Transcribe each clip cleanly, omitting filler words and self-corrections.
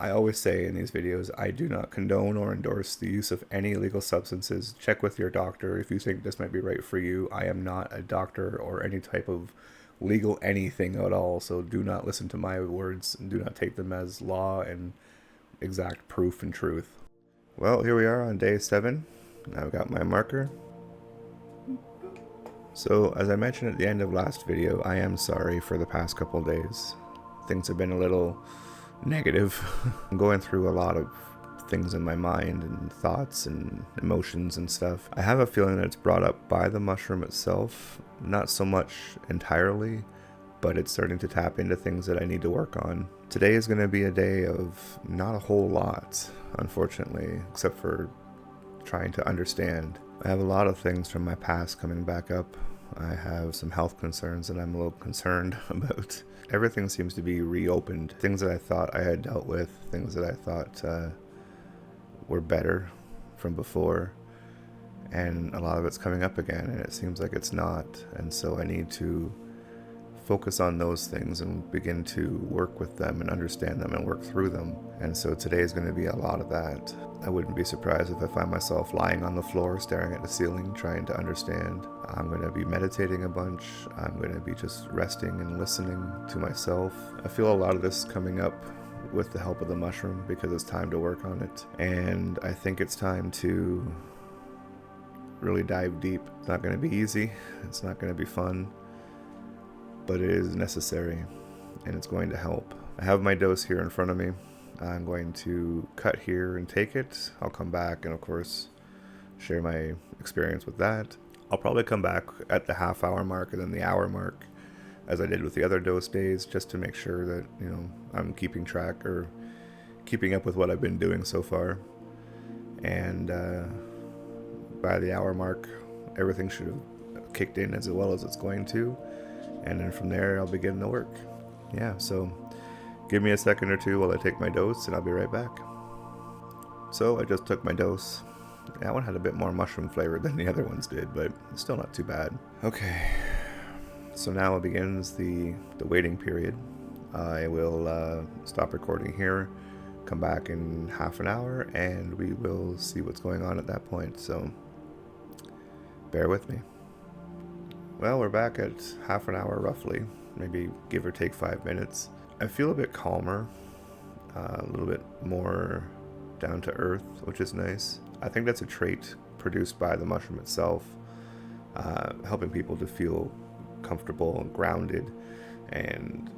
I always say in these videos, I do not condone or endorse the use of any illegal substances. Check with your doctor if you think this might be right for you. I am not a doctor or any type of legal anything at all, so do not listen to my words and do not take them as law and exact proof and truth. Well, here we are on day 7. I've got my marker. So, as I mentioned at the end of last video, I am sorry for the past couple days. Things have been a little negative. I'm going through a lot of things in my mind and thoughts and emotions and stuff. I have a feeling that it's brought up by the mushroom itself, not so much entirely, but it's starting to tap into things that I need to work on. Today is going to be a day of not a whole lot, unfortunately, except for trying to understand. I have a lot of things from my past coming back up. I have some health concerns that I'm a little concerned about. Everything seems to be reopened. Things that I thought I had dealt with, things that I thought were better from before, and a lot of it's coming up again, and it seems like it's not. And so I need to focus on those things and begin to work with them and understand them and work through them. And so today is going to be a lot of that. I wouldn't be surprised if I find myself lying on the floor staring at the ceiling trying to understand. I'm going to be meditating a bunch. I'm going to be just resting and listening to myself. I feel a lot of this coming up with the help of the mushroom because it's time to work on it. And I think it's time to really dive deep. It's not going to be easy. It's not going to be fun, but it is necessary and it's going to help. I have my dose here in front of me. I'm going to cut here and take it. I'll come back and of course share my experience with that. I'll probably come back at the half-hour mark and then the hour mark as I did with the other dose days, just to make sure that, I'm keeping track or keeping up with what I've been doing so far. And by the hour mark, everything should have kicked in as well as it's going to. And then from there, I'll begin the work. Yeah, so give me a second or two while I take my dose and I'll be right back. So I just took my dose. That one had a bit more mushroom flavor than the other ones did, but it's still not too bad. Okay, so now it begins the waiting period. I will stop recording here, come back in half an hour, and we will see what's going on at that point. So bear with me. Well, we're back at half an hour roughly, maybe give or take 5 minutes. I feel a bit calmer, a little bit more down to earth, which is nice. I think that's a trait produced by the mushroom itself, helping people to feel comfortable and grounded and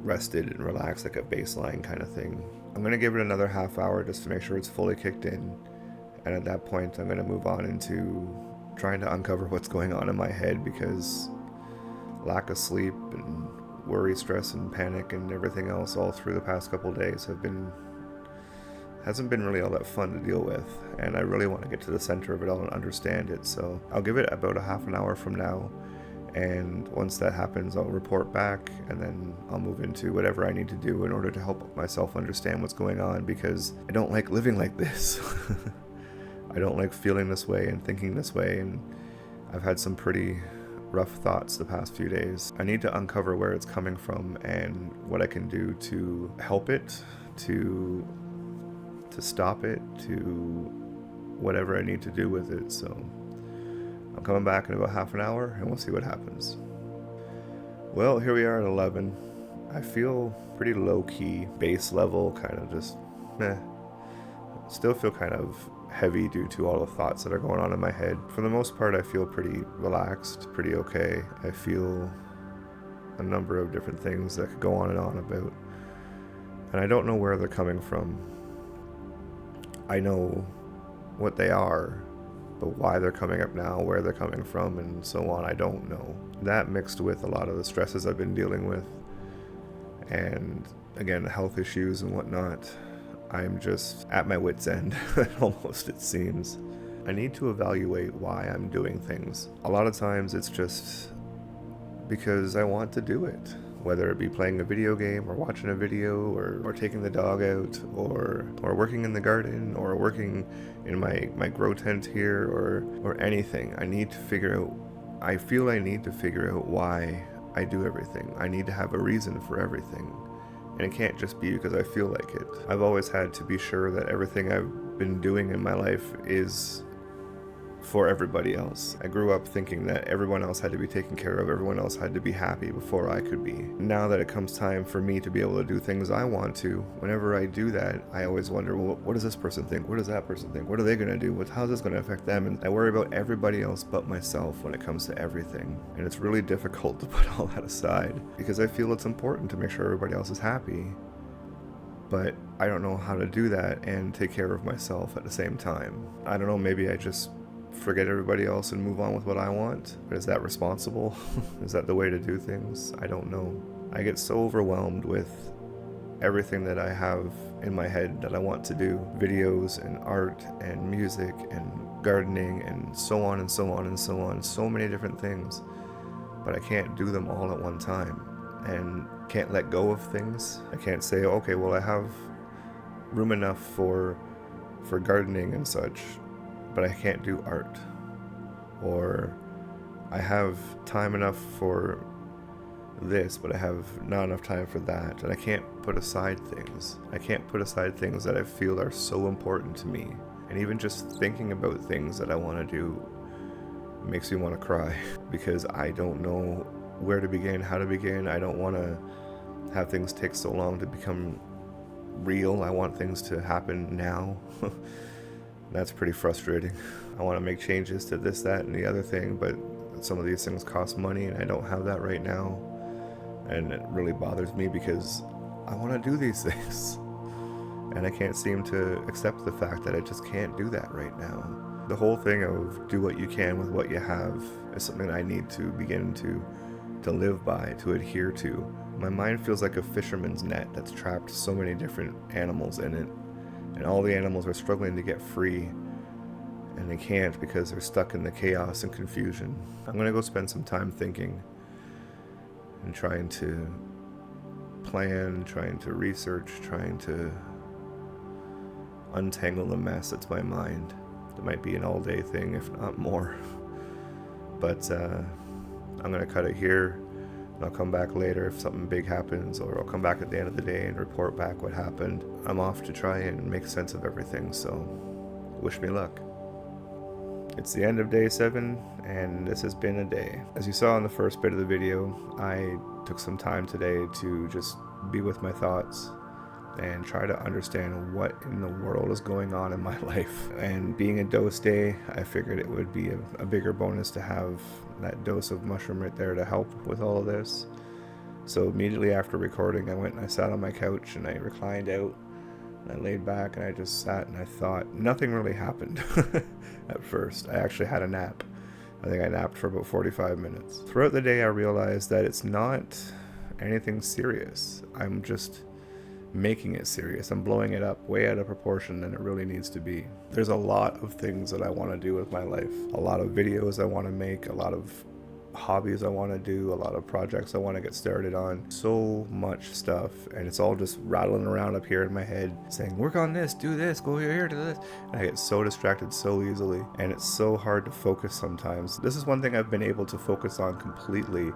rested and relaxed, like a baseline kind of thing. I'm going to give it another half hour just to make sure it's fully kicked in, and at that point I'm going to move on into trying to uncover what's going on in my head, because lack of sleep and worry, stress, and panic and everything else all through the past couple days hasn't been really all that fun to deal with, and I really want to get to the center of it all and understand it. So I'll give it about a half an hour from now, and once that happens I'll report back, and then I'll move into whatever I need to do in order to help myself understand what's going on, because I don't like living like this. I don't like feeling this way and thinking this way, and I've had some pretty rough thoughts the past few days. I need to uncover where it's coming from and what I can do to help it, to stop it, to whatever I need to do with it. So I'm coming back in about half an hour and we'll see what happens. Well, here we are at 11. I feel pretty low-key, base level, kind of just meh. Still feel kind of heavy due to all the thoughts that are going on in my head. For the most part, I feel pretty relaxed, pretty okay. I feel a number of different things that could go on about, and I don't know where they're coming from. I know what they are, but why they're coming up now, where they're coming from, and so on, I don't know. That mixed with a lot of the stresses I've been dealing with, and again, health issues and whatnot, I'm just at my wit's end, almost, it seems. I need to evaluate why I'm doing things. A lot of times it's just because I want to do it, whether it be playing a video game or watching a video or taking the dog out or working in the garden or working in my grow tent here or anything. I need to figure out, I feel I need to figure out why I do everything. I need to have a reason for everything. And it can't just be because I feel like it. I've always had to be sure that everything I've been doing in my life is for everybody else. I grew up thinking that everyone else had to be taken care of, everyone else had to be happy before I could be. Now that it comes time for me to be able to do things I want to, whenever I do that, I always wonder, well, what does this person think? What does that person think? What are they going to do? How's this going to affect them? And I worry about everybody else but myself when it comes to everything. And it's really difficult to put all that aside because I feel it's important to make sure everybody else is happy. But I don't know how to do that and take care of myself at the same time. I don't know, maybe I just forget everybody else and move on with what I want. But is that responsible? Is that the way to do things? I don't know. I get so overwhelmed with everything that I have in my head that I want to do. Videos and art and music and gardening and so on and so on and so on. So many different things. But I can't do them all at one time. And can't let go of things. I can't say, okay, well, I have room enough for gardening and such, but I can't do art. Or I have time enough for this, but I have not enough time for that. And I can't put aside things. I can't put aside things that I feel are so important to me. And even just thinking about things that I want to do makes me want to cry because I don't know where to begin, how to begin. I don't want to have things take so long to become real. I want things to happen now. That's pretty frustrating. I want to make changes to this, that, and the other thing, but some of these things cost money and I don't have that right now. And it really bothers me because I want to do these things. And I can't seem to accept the fact that I just can't do that right now. The whole thing of do what you can with what you have is something I need to begin to live by, to adhere to. My mind feels like a fisherman's net that's trapped so many different animals in it. And all the animals are struggling to get free. And they can't because they're stuck in the chaos and confusion. I'm going to go spend some time thinking and trying to plan, trying to research, trying to untangle the mess that's my mind. It might be an all-day thing, if not more. But I'm going to cut it here. I'll come back later if something big happens, or I'll come back at the end of the day and report back what happened. I'm off to try and make sense of everything, so wish me luck. It's the end of day 7, and this has been a day. As you saw in the first bit of the video, I took some time today to just be with my thoughts and try to understand what in the world is going on in my life. And being a dose day, I figured it would be a bigger bonus to have that dose of mushroom right there to help with all of this. So immediately after recording, I went and I sat on my couch and I reclined out and I laid back and I just sat and I thought. Nothing really happened at first. I actually had a nap. I think I napped for about 45 minutes. Throughout the day, I realized that it's not anything serious. I'm just making it serious. I'm blowing it up way out of proportion than it really needs to be. There's a lot of things that I want to do with my life. A lot of videos I want to make, a lot of hobbies I want to do, a lot of projects I want to get started on. So much stuff, and it's all just rattling around up here in my head saying, work on this, do this, go here, do this. And I get so distracted so easily, and it's so hard to focus sometimes. This is one thing I've been able to focus on completely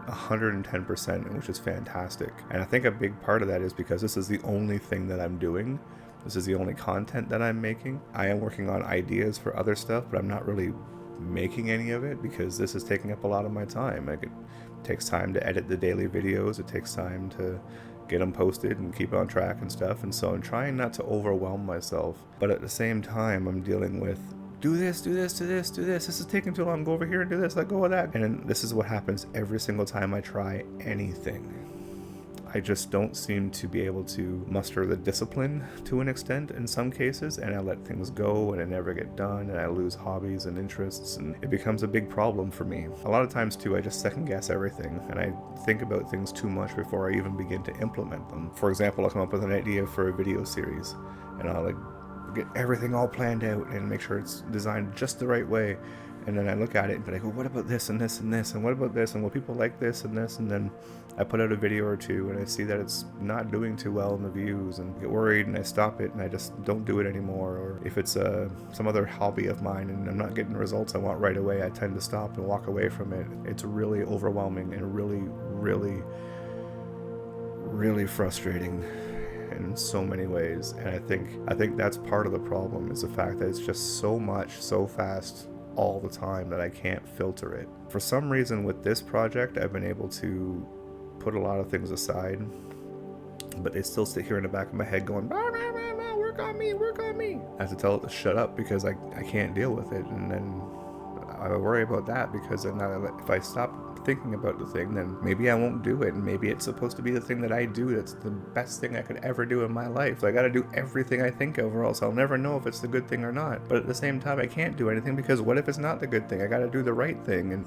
110%, which is fantastic. And I think a big part of that is because this is the only thing that I'm doing. This is the only content that I'm making. I am working on ideas for other stuff, but I'm not really making any of it because this is taking up a lot of my time. Like, it takes time to edit the daily videos. It takes time to get them posted and keep on track and stuff. And so I'm trying not to overwhelm myself. But at the same time, I'm dealing with do this, do this, do this, do this. This is taking too long. Go over here and do this. Let go of that. And this is what happens every single time I try anything. I just don't seem to be able to muster the discipline to an extent in some cases, and I let things go and I never get done, and I lose hobbies and interests, and it becomes a big problem for me. A lot of times too, I just second guess everything, and I think about things too much before I even begin to implement them. For example, I'll come up with an idea for a video series, and I'll get everything all planned out and make sure it's designed just the right way. And then I look at it and be like, well, what about this and this and this, and what about this, and will people like this and this? And then I put out a video or two and I see that it's not doing too well in the views, and get worried and I stop it and I just don't do it anymore. Or if it's some other hobby of mine and I'm not getting the results I want right away, I tend to stop and walk away from it. It's really overwhelming and really, really, really frustrating in so many ways. And I think that's part of the problem, is the fact that it's just so much, so fast all the time that I can't filter it. For some reason with this project, I've been able to put a lot of things aside, but they still sit here in the back of my head going, bah, bah, bah, bah, work on me, work on me. I have to tell it to shut up because I can't deal with it. And then I worry about that, because then if I stop thinking about the thing, then maybe I won't do it, and maybe it's supposed to be the thing that I do that's the best thing I could ever do in my life. So I gotta do everything I think of, or else I'll never know if it's the good thing or not. But at the same time, I can't do anything, because what if it's not the good thing? I gotta do the right thing. And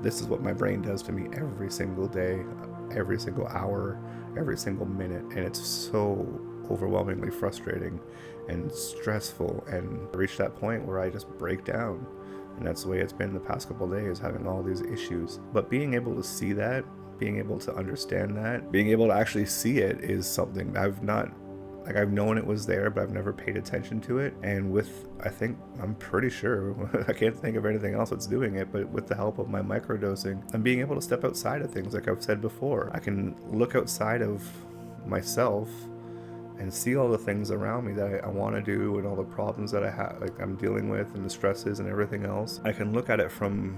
this is what my brain does to me every single day, every single hour, every single minute, and it's so overwhelmingly frustrating and stressful, and I reach that point where I just break down. And that's the way it's been the past couple of days, having all these issues. But being able to see that, being able to understand that, being able to actually see it is something I've known it was there, but I've never paid attention to it. And I'm pretty sure, I can't think of anything else that's doing it, but with the help of my microdosing, I'm being able to step outside of things, like I've said before. I can look outside of myself and see all the things around me that I want to do, and all the problems that I'm dealing with, and the stresses and everything else. I can look at it from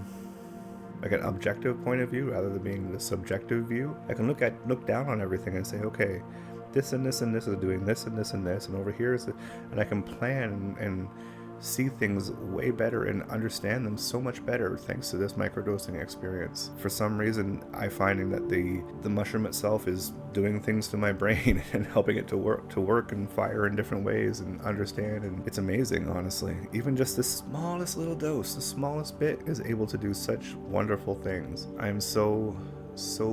like an objective point of view rather than being the subjective view. I can look down on everything and say, okay, this and this and this is doing this and this and this, and over here is and I can plan and see things way better and understand them so much better thanks to this microdosing experience. For some reason, I'm finding that the mushroom itself is doing things to my brain and helping it to work and fire in different ways and understand, and it's amazing, honestly. Even just the smallest little dose, the smallest bit, is able to do such wonderful things. I'm so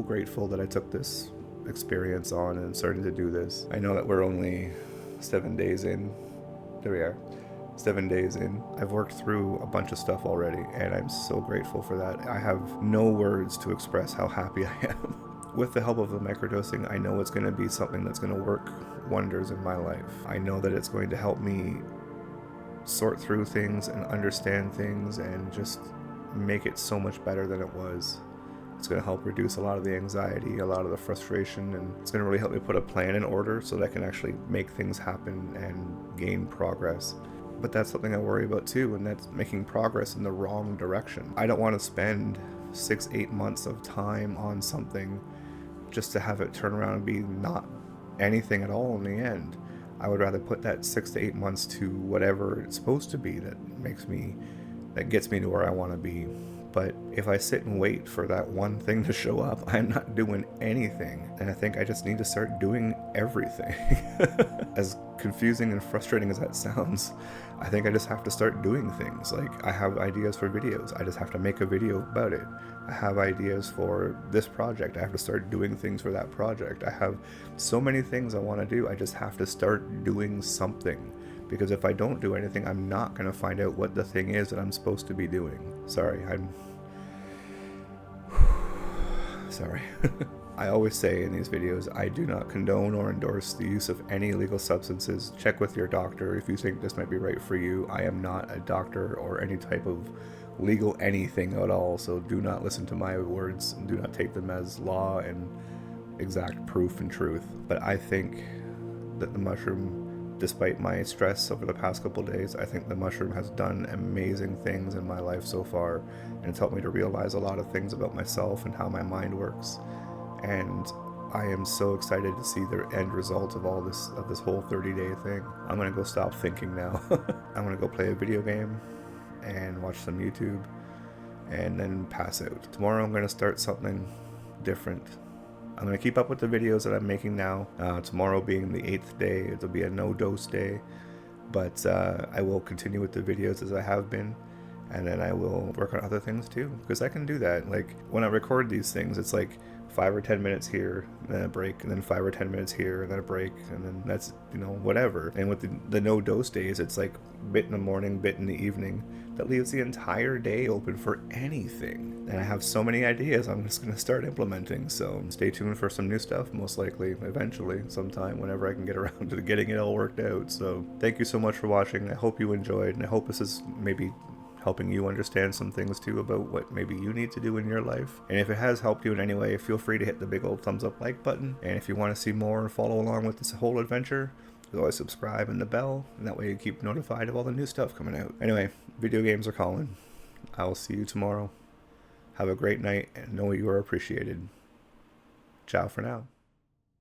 grateful that I took this experience on and started to do this. I know that we're only 7 days in. There we are. 7 days in. I've worked through a bunch of stuff already, and I'm so grateful for that. I have no words to express how happy I am. With the help of the microdosing, I know it's going to be something that's going to work wonders in my life. I know that it's going to help me sort through things and understand things and just make it so much better than it was. It's going to help reduce a lot of the anxiety, a lot of the frustration, and it's going to really help me put a plan in order so that I can actually make things happen and gain progress. But that's something I worry about too, and that's making progress in the wrong direction. I don't want to spend 6-8 months of time on something just to have it turn around and be not anything at all in the end. I would rather put that 6 to 8 months to whatever it's supposed to be that gets me to where I want to be. But if I sit and wait for that one thing to show up, I'm not doing anything. And I think I just need to start doing everything. As confusing and frustrating as that sounds, I think I just have to start doing things. Like, I have ideas for videos. I just have to make a video about it. I have ideas for this project. I have to start doing things for that project. I have so many things I want to do. I just have to start doing something. Because if I don't do anything, I'm not going to find out what the thing is that I'm supposed to be doing. Sorry. I always say in these videos, I do not condone or endorse the use of any illegal substances. Check with your doctor if you think this might be right for you. I am not a doctor or any type of legal anything at all, so do not listen to my words and do not take them as law and exact proof and truth. But I think that the mushroom, despite my stress over the past couple of days, I think the mushroom has done amazing things in my life so far, and it's helped me to realize a lot of things about myself and how my mind works. And I am so excited to see the end result of all this, of this whole 30-day thing. I'm gonna go stop thinking now. I'm gonna go play a video game and watch some YouTube and then pass out. Tomorrow I'm gonna start something different. I'm gonna keep up with the videos that I'm making now. Tomorrow being the 8th day, it'll be a no-dose day, but I will continue with the videos as I have been, and then I will work on other things too, because I can do that. Like, when I record these things, it's like 5 or 10 minutes here, and then a break, and then 5 or 10 minutes here, and then a break, and then that's, whatever. And with the no-dose days, it's like bit in the morning, bit in the evening. That leaves the entire day open for anything. And I have so many ideas I'm just going to start implementing, so stay tuned for some new stuff, most likely, eventually, sometime, whenever I can get around to getting it all worked out. So thank you so much for watching. I hope you enjoyed, and I hope this has maybe helping you understand some things too about what maybe you need to do in your life. And if it has helped you in any way, feel free to hit the big old thumbs up like button. And if you want to see more and follow along with this whole adventure, you always subscribe and the bell, and that way you keep notified of all the new stuff coming out. Anyway, video games are calling. I will see you tomorrow. Have a great night and know you are appreciated. Ciao for now.